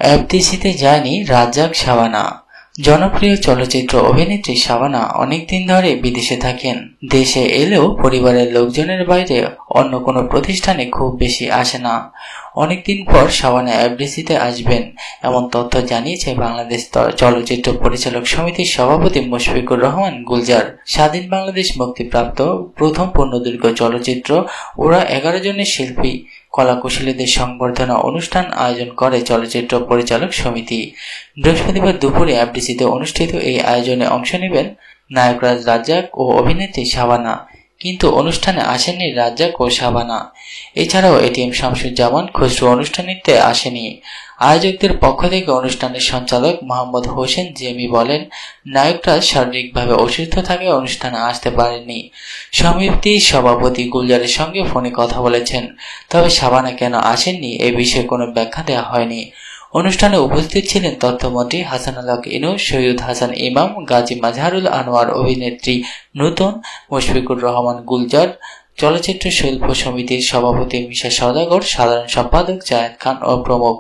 এফডিসিতে যায়নি রাজ্জাক, শাবানা। জনপ্রিয় চলচ্চিত্র অভিনেত্রী শাবানা অনেকদিন ধরে বিদেশে থাকেন। দেশে এলেও পরিবারের লোকজনের বাইরে অন্য কোনো প্রতিষ্ঠানে খুব বেশি আসে না। অনেকদিন পর শাবানা এফডিসিতে আসবেন এমন তথ্য জানিয়েছে বাংলাদেশ চলচ্চিত্র পরিচালক সমিতির সভাপতি মুশফিকুর রহমান গুলজার। স্বাধীন বাংলাদেশ মুক্তিপ্রাপ্ত প্রথম পূর্ণদৈর্ঘ্য চলচ্চিত্র ওরা 11 জনের শিল্পী কলাকুশলীদের সংবর্ধনা অনুষ্ঠান আয়োজন করে চলচ্চিত্র পরিচালক সমিতি। বৃহস্পতিবার দুপুরে এফডিসিতে অনুষ্ঠিত এই আয়োজনে অংশ নেবেন নায়করাজ রাজ্জাক ও অভিনেত্রী শাবানা, কিন্তু অনুষ্ঠানে আসেননি রাজ্জাক ও শাবানা। এছাড়াও এটিএম শামসুজ্জামান খুচরো অনুষ্ঠানটিতে আসেনি। আয়োজকদের পক্ষ থেকে অনুষ্ঠানের সঞ্চালক মোহাম্মদ হোসেন জেমি বলেন, নায়করাজ শারীরিকভাবে অসুস্থ থাকায় অনুষ্ঠানে আসতে পারেননি। সমিতির সভাপতি গুলজারের সঙ্গে ফোনে কথা বলেছেন, তবে শাবানা কেন আসেননি এ বিষয়ে কোনো ব্যাখ্যা দেওয়া হয়নি। অনুষ্ঠানে উপস্থিত ছিলেন তথ্যমন্ত্রী হাসানুল হক ইনু, সৈয়দ হাসান ইমাম, গাজী মাজহারুল আনোয়ার, অভিনেত্রী নূতন, মুশফিকুর রহমান গুলজার, চলচ্চিত্র শিল্প সমিতির সভাপতি মিশা সওদাগর, সাধারণ সম্পাদক জায়েদ খান ও প্রমুখ।